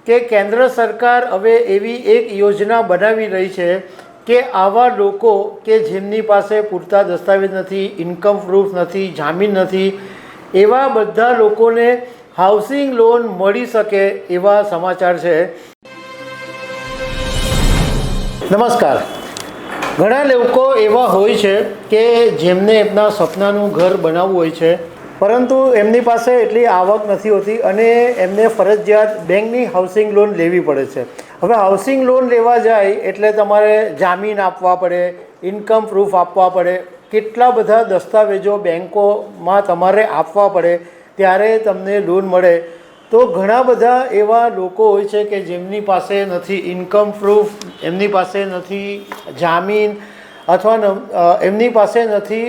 કે કેન્દ્ર સરકાર હવે એવી એક યોજના બનાવી રહી છે કે આવા લોકો કે જેમની પાસે પૂરતા દસ્તાવેજ નથી, ઇન્કમ પ્રૂફ નથી, જામીન નથી, એવા બધા લોકોને હાઉસિંગ લોન મળી શકે એવા સમાચાર છે। નમસ્કાર। ઘણા લોકો એવા હોય છે કે જેમને એમના સપનાનું ઘર બનાવવું હોય છે, પરંતુ એમની પાસે એટલી આવક નથી હોતી અને એમને ફરજિયાત બેંકની હાઉસિંગ લોન લેવી પડે છે। હવે હાઉસિંગ લોન લેવા જાય એટલે તમારે જામીન આપવા પડે, ઇન્કમ પ્રૂફ આપવા પડે, કેટલા બધા દસ્તાવેજો બેંકોમાં તમારે આપવા પડે ત્યારે તમને લોન મળે। તો ઘણા બધા એવા લોકો હોય છે કે જેમની પાસે નથી ઇન્કમ પ્રૂફ, એમની પાસે નથી જામીન અથવા એમની પાસે નથી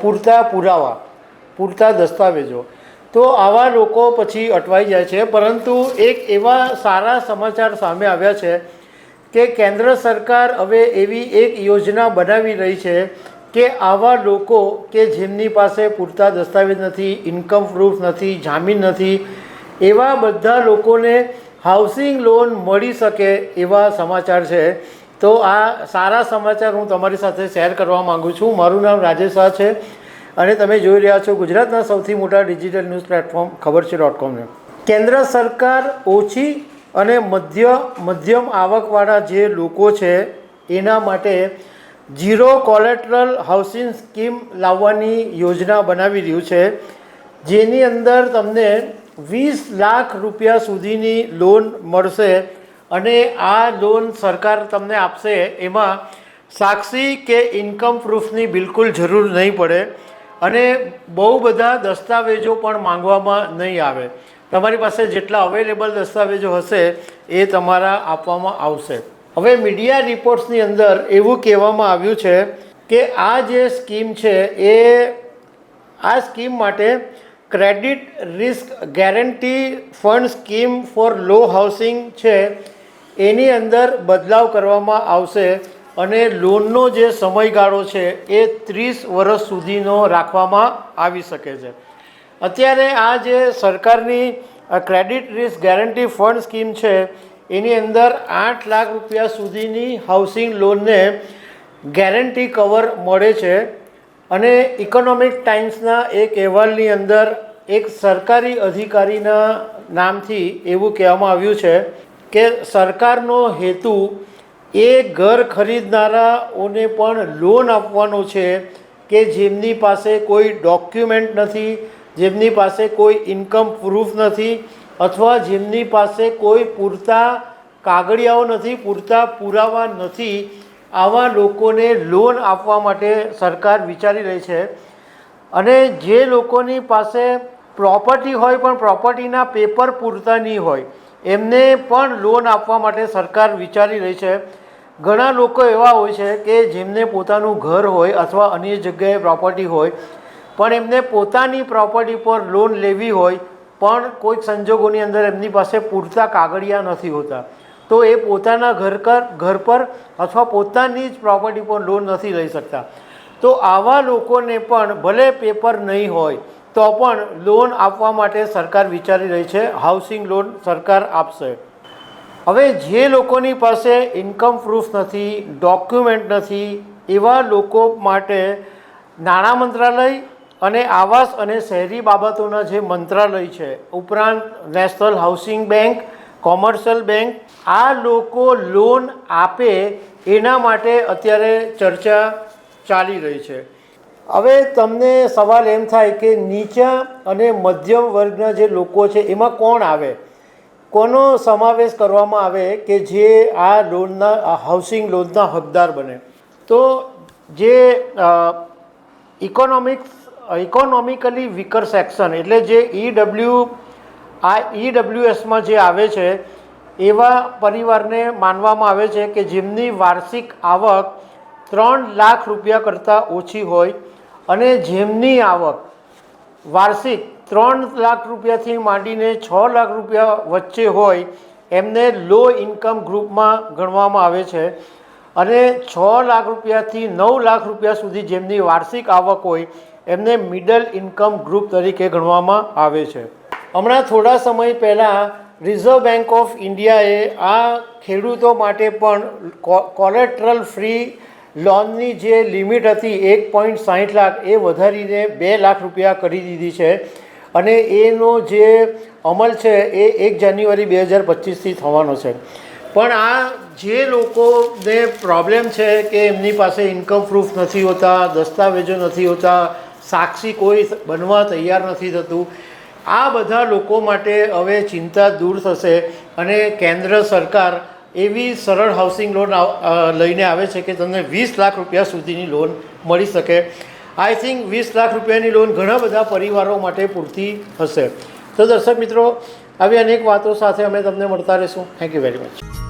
પૂરતા પુરાવા, પૂરતા દસ્તાવેજો। તો આવા લોકો પછી અટવાઈ જાય છે। પરંતુ એક એવા સારા સમાચાર સામે આવ્યા છે કે કેન્દ્ર સરકાર હવે એવી એક યોજના બનાવી રહી છે કે આવા લોકો કે જેમની પાસે પૂરતા દસ્તાવેજ નથી, ઇન્કમ પ્રૂફ નથી, જામીન નથી, એવા બધા લોકોને હાઉસિંગ લોન મળી શકે એવા સમાચાર છે। તો આ સારા સમાચાર હું તમારી સાથે શેર કરવા માગું છું। મારું નામ રાજેશ શાહ છે અને તમે જોઈ રહ્યા છો ગુજરાતના સૌથી મોટા ડિજિટલ ન્યૂઝ પ્લેટફોર્મ ખબરછે.com। કેન્દ્ર સરકાર ઓછી અને મધ્યમ આવકવાળા જે લોકો છે એના માટે ઝીરો કોલેટરલ હાઉસિંગ સ્કીમ લાવવાની યોજના બનાવી રહ્યું છે, જેની અંદર તમને 20 લાખ રૂપિયા સુધીની લોન મળશે અને આ લોન સરકાર તમને આપશે। એમાં સાક્ષી કે ઇન્કમ પ્રૂફની બિલકુલ જરૂર નહીં પડે અને બહુ બધા દસ્તાવેજો પણ માંગવામાં નહીં આવે। તમારી પાસે જેટલા અવેલેબલ દસ્તાવેજો હશે એ તમારા આપવામાં આવશે। હવે મીડિયા રિપોર્ટ્સની અંદર એવું કહેવામાં આવ્યું છે કે આ જે સ્કીમ છે આ સ્કીમ માટે credit risk guarantee fund scheme for low housing છે એની અંદર બદલાવ કરવામાં આવશે અને લોનનો જે સમયગાળો છે એ 30 વર્ષ સુધીનો રાખવામાં આવી શકે છે। અત્યારે આ જે સરકારની credit risk guarantee fund scheme છે એની અંદર 8 લાખ રૂપિયા સુધીની હાઉસિંગ લોનને ગેરંટી કવર મળે છે અને ઇકોનોમિક ટાઈમ્સના એક અહેવાલની અંદર એક સરકારી અધિકારીના નામથી એવું કહેવામાં આવ્યું છે કે સરકારનો હેતુ એ ઘર ખરીદનારાઓને પણ લોન આપવાનો છે કે જેમની પાસે કોઈ ડોક્યુમેન્ટ નથી, જેમની પાસે કોઈ ઇન્કમ પ્રૂફ નથી અથવા જેમની પાસે કોઈ પૂરતા કાગળિયાઓ નથી, પૂરતા પુરાવા નથી, આવા લોકોને લોન આપવા માટે સરકાર વિચારી રહી છે। અને જે લોકોની પાસે પ્રોપર્ટી હોય પણ પ્રોપર્ટીના પેપર પૂરતા નહીં હોય એમને પણ લોન આપવા માટે સરકાર વિચારી રહી છે। ઘણા લોકો એવા હોય છે કે જેમને પોતાનું ઘર હોય અથવા અન્ય જગ્યાએ પ્રોપર્ટી હોય પણ એમને પોતાની પ્રોપર્ટી પર લોન લેવી હોય પણ કોઈક સંજોગોની અંદર એમની પાસે પૂરતા કાગળિયા નથી હોતા, તો એ પોતાના ઘર પર અથવા પોતાની જ પ્રોપર્ટી પર લોન નથી લઈ શકતા। તો આવા લોકોને પણ ભલે પેપર નહીં હોય તો પણ લોન આપવા માટે સરકાર વિચારી રહી છે। હાઉસિંગ લોન સરકાર આપશે। હવે જે લોકોની પાસે ઇન્કમ પ્રૂફ નથી, ડોક્યુમેન્ટ નથી, એવા લોકો માટે નાણાં મંત્રાલય અને આવાસ અને શહેરી બાબતોના જે મંત્રાલય છે ઉપરાંત national housing bank, commercial bank, આ લોકો લોન આપે એના માટે અત્યારે ચર્ચા ચાલી રહી છે। હવે તમને સવાલ એમ થાય કે નીચા અને મધ્યમ વર્ગના જે લોકો છે એમાં કોણ આવે, કોનો સમાવેશ કરવામાં આવે કે જે આ લોનના હાઉસિંગ લોનના હકદાર બને? તો જે ઇકોનોમિકલી વીકર સેક્શન એટલે જે ઈડબ્લ્યુએસમાં જે આવે છે એવા પરિવારને માનવામાં આવે છે કે જેમની વાર્ષિક આવક 3 લાખ રૂપિયા કરતાં ઓછી હોય અને જેમની આવક વાર્ષિક 3 લાખ રૂપિયાથી માંડીને 6 લાખ રૂપિયા વચ્ચે હોય એમને લો ઇન્કમ ગ્રુપમાં ગણવામાં આવે છે અને 6 લાખ રૂપિયાથી 9 લાખ રૂપિયા સુધી જેમની વાર્ષિક આવક હોય એમને મિડલ ઇન્કમ ગ્રુપ તરીકે ગણવામાં આવે છે। હમણાં થોડા સમય પહેલાં રિઝર્વ બેંક ઓફ ઇન્ડિયાએ આ ખેડૂતો માટે પણ કોલેટ્રલ ફ્રી લોનની જે લિમિટ હતી 1.60 લાખ એ વધારીને 2 લાખ રૂપિયા કરી દીધી છે અને એનો જે અમલ છે એ 1 જાન્યુઆરી 2025થી થવાનો છે. પણ આ જે લોકોને પ્રોબ્લેમ છે કે એમની પાસે ઇન્કમ પ્રૂફ નથી હોતા, દસ્તાવેજો નથી હોતા, સાક્ષી કોઈ બનવા તૈયાર નથી થતું, આ બધા લોકો માટે હવે ચિંતા દૂર થશે અને કેન્દ્ર સરકાર એવી સરળ હાઉસિંગ લોન લઈને આવે છે કે તમને 20 લાખ રૂપિયા સુધીની લોન મળી શકે. આઈ થિંક 20 લાખ રૂપિયાની લોન ઘણા બધા પરિવારો માટે પૂરતી હશે. તો દર્શક મિત્રો, આવી અનેક વાતો સાથે અમે તમને મળતા રહીશું. Thank you very much.